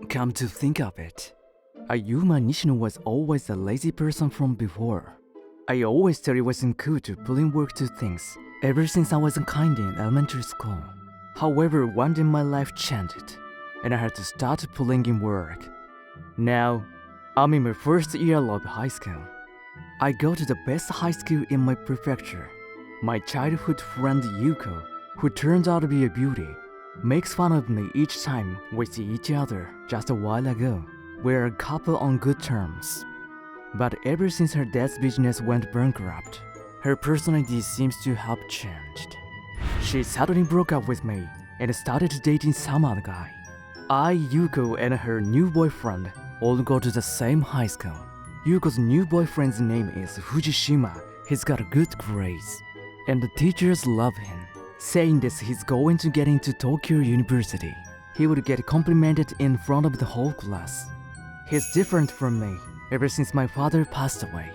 Come to think of it, Ayuma Nishino was always a lazy person from before. I always thought it wasn't cool to put in work to things ever since I was a kind in elementary school. However, one day my life changed, and I had to start pulling in work. Now, I'm in my first year of high school. I go to the best high school in my prefecture. My childhood friend Yuko, who turned out to be a beauty, makes fun of me each time we see each other. Just a while ago, we're a couple on good terms. But ever since her dad's business went bankrupt, her personality seems to have changed. She suddenly broke up with me and started dating some other guy. Yuko, and her new boyfriend all go to the same high school. Yuko's new boyfriend's name is Fujishima. He's got good grades, and the teachers love him, saying that he's going to get into Tokyo University. He would get complimented in front of the whole class. He's different from me. Ever since my father passed away,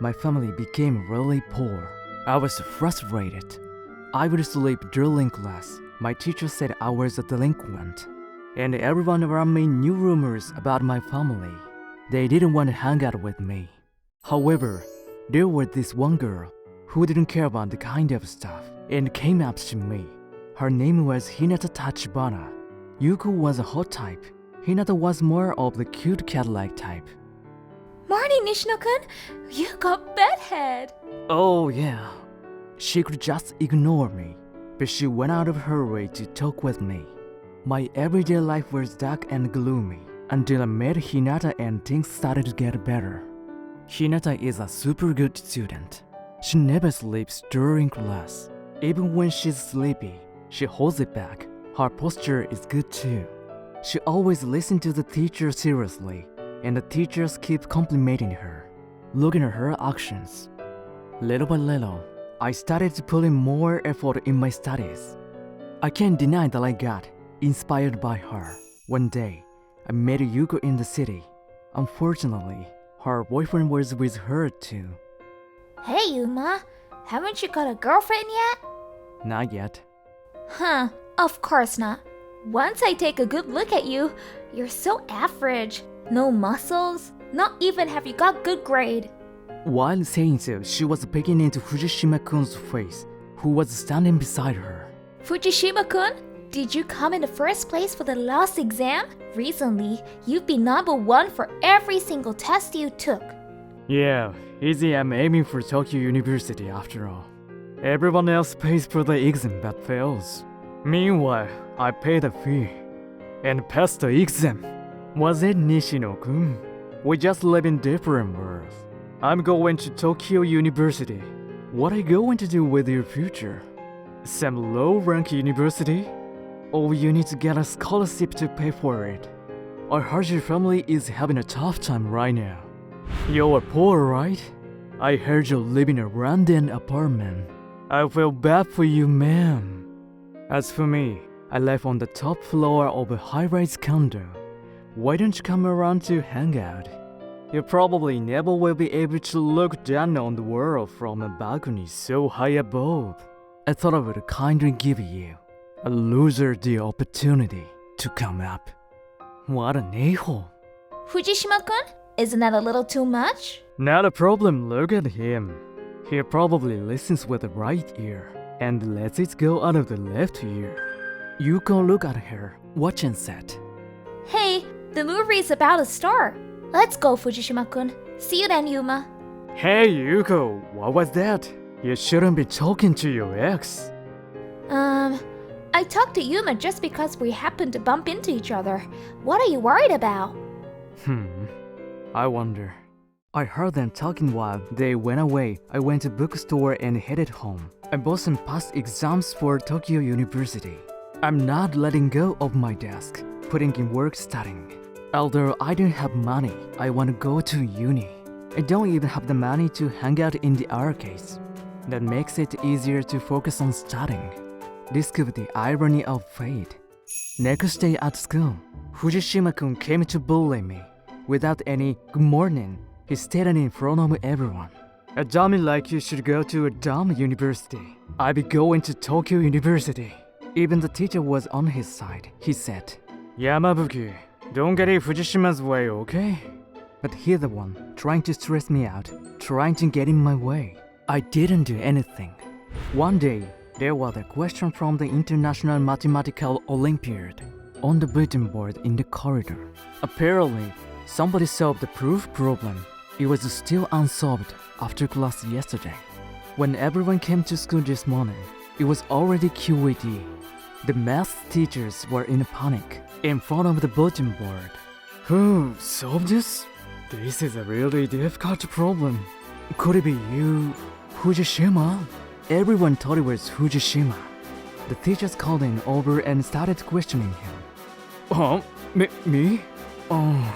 my family became really poor. I was frustrated. I would sleep during class. My teacher said I was a delinquent, and everyone around me knew rumors about my family. They didn't want to hang out with me. However, there was this one girl who didn't care about the kind of stuff and came up to me. Her name was Hinata Tachibana. Yuko was a hot type. Hinata was more of the cute cat-like type. Morning, Nishino-kun! You got bedhead! Oh yeah. She could just ignore me, but she went out of her way to talk with me. My everyday life was dark and gloomy until I met Hinata and things started to get better. Hinata is a super good student. She never sleeps during class. Even when she's sleepy, she holds it back. Her posture is good too. She always listens to the teacher seriously, and the teachers keep complimenting her, looking at her actions. Little by little, I started to put in more effort in my studies. I can't deny that I got inspired by her. One day, I met Yuko in the city. Unfortunately, her boyfriend was with her too. Hey, Yuma, haven't you got a girlfriend yet? Not yet. Huh, of course not. Once I take a good look at you, you're so average. No muscles, not even have you got good grade. While saying so, she was peeking into Fujishima-kun's face, who was standing beside her. Fujishima-kun, did you come in the first place for the last exam? Recently, you've been number 1 for every single test you took. Yeah, easy. I'm aiming for Tokyo University after all. Everyone else pays for the exam but fails. Meanwhile, I paid the fee and passed the exam. Was it, Nishino-kun? We just live in different worlds. I'm going to Tokyo University. What are you going to do with your future? Some low-rank university? Or you need to get a scholarship to pay for it? I heard your family is having a tough time right now. You're poor, right? I heard you live in a rundown apartment. I feel bad for you, ma'am. As for me, I live on the top floor of a high-rise condo. Why don't you come around to hang out? You probably never will be able to look down on the world from a balcony so high above. I thought I would kindly give you, a loser, the opportunity to come up. What an a-hole. Fujishima-kun, isn't that a little too much? Not a problem, look at him. He probably listens with the right ear and lets it go out of the left ear. You go look at her, watch and set. Hey, the movie is about a star. Let's go, Fujishima-kun. See you then, Yuma. Hey, Yuko, what was that? You shouldn't be talking to your ex. I talked to Yuma just because we happened to bump into each other. What are you worried about? I wonder. I heard them talking while they went away. I went to bookstore and headed home. I bought some past exams for Tokyo University. I'm not letting go of my desk, putting in work studying. Although I don't have money, I want to go to uni. I don't even have the money to hang out in the arcades. That makes it easier to focus on studying. This could be the irony of fate. Next day at school, Fujishima-kun came to bully me. Without any good morning, he stayed in front of everyone. A dummy like you should go to a dumb university. I'll be going to Tokyo University. Even the teacher was on his side. He said, Yamabuki, Don't get in Fujishima's way, okay? But he's the one trying to stress me out, trying to get in my way. I didn't do anything. One day, there was a question from the International Mathematical Olympiad on the bulletin board in the corridor. Apparently, somebody solved the proof problem. It was still unsolved after class yesterday. When everyone came to school this morning, it was already QED. The math teachers were in a panic in front of the bulletin board. Who solved this? This is a really difficult problem. Could it be you, Fujishima? Everyone thought it was Fujishima. The teachers called him over and started questioning him. Oh, me? Oh,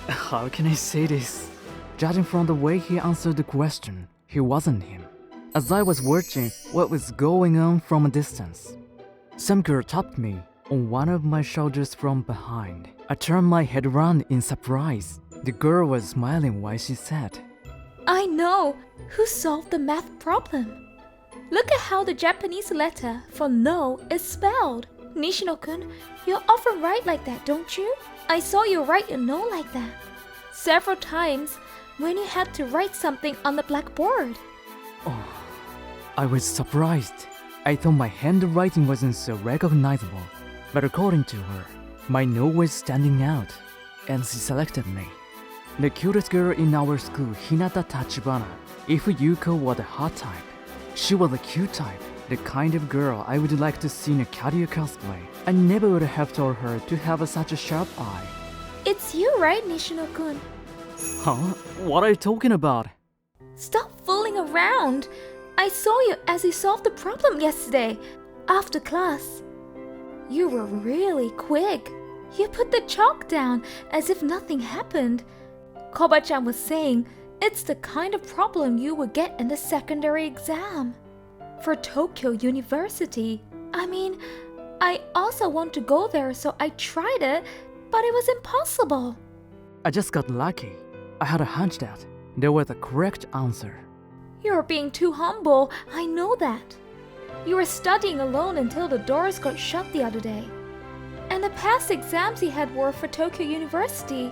how can I say this? Judging from the way he answered the question, he wasn't him. As I was watching what was going on from a distance, some girl tapped me on one of my shoulders from behind. I turned my head around in surprise. The girl was smiling while she said, I know who solved the math problem. Look at how the Japanese letter for no is spelled. Nishino-kun, you often write like that, don't you? I saw you write a no like that several times when you had to write something on the blackboard. Oh, I was surprised. I thought my handwriting wasn't so recognizable. But according to her, my no was standing out, and she selected me. The cutest girl in our school, Hinata Tachibana. If Yuko was a hot type, she was a cute type, the kind of girl I would like to see in a career cosplay. I never would have told her to have such a sharp eye. It's you, right, Nishino-kun? Huh? What are you talking about? Stop fooling around. I saw you as you solved the problem yesterday, after class. You were really quick. You put the chalk down as if nothing happened. Koba-chan was saying it's the kind of problem you would get in the secondary exam. For Tokyo University. I also want to go there, so I tried it, but it was impossible. I just got lucky. I had a hunch that there was a correct answer. You're being too humble, I know that. You were studying alone until the doors got shut the other day. And the past exams you had were for Tokyo University.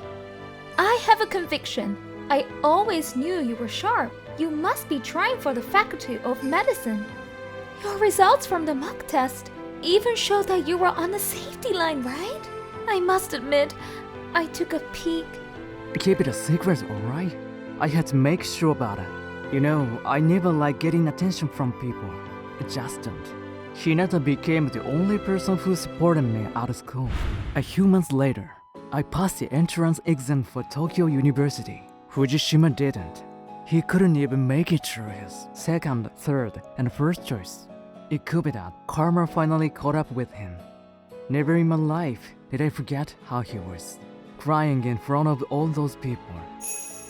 I have a conviction. I always knew you were sharp. You must be trying for the Faculty of Medicine. Your results from the mock test even show that you were on the safety line, right? I must admit, I took a peek. Keep it a secret, alright? I had to make sure about it. You know, I never like getting attention from people. Just don't. Hinata became the only person who supported me out of school. A few months later, I passed the entrance exam for Tokyo University. Fujishima didn't. He couldn't even make it through his second, third, and first choice. It could be that karma finally caught up with him. Never in my life did I forget how he was, crying in front of all those people.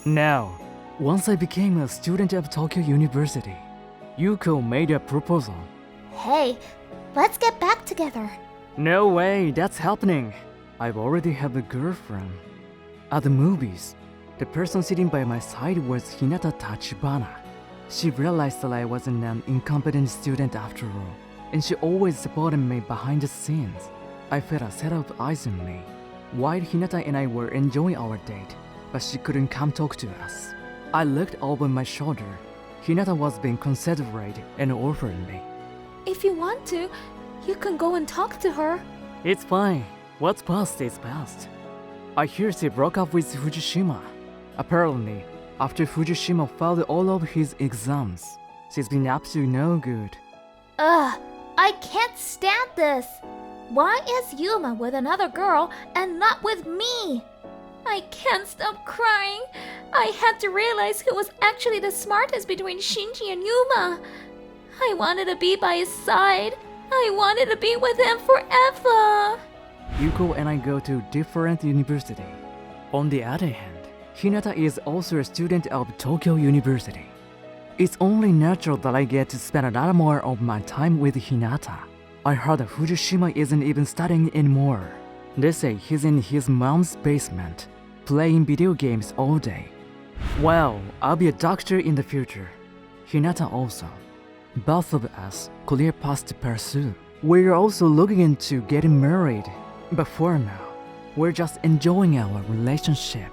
Now, once I became a student of Tokyo University, Yuko made a proposal. Hey, let's get back together. No way, that's happening. I've already have a girlfriend. At the movies, the person sitting by my side was Hinata Tachibana. She realized that I wasn't an incompetent student after all, and she always supported me behind the scenes. I felt a set of eyes on me, while Hinata and I were enjoying our date, but she couldn't come talk to us. I looked over my shoulder. Hinata was being considerate and offered me. If you want to, you can go and talk to her. It's fine. What's past is past. I hear she broke up with Fujishima. Apparently, after Fujishima failed all of his exams, she's been up to no good. Ugh, I can't stand this. Why is Yuma with another girl and not with me? I can't stop crying. I had to realize who was actually the smartest between Shinji and Yuma. I wanted to be by his side. I wanted to be with him forever. Yuko and I go to different university. On the other hand, Hinata is also a student of Tokyo University. It's only natural that I get to spend a lot more of my time with Hinata. I heard that Fujishima isn't even studying anymore. They say he's in his mom's basement, playing video games all day. Well, I'll be a doctor in the future. Hinata also. Both of us clear paths to pursue. We're also looking into getting married. But for now, we're just enjoying our relationship.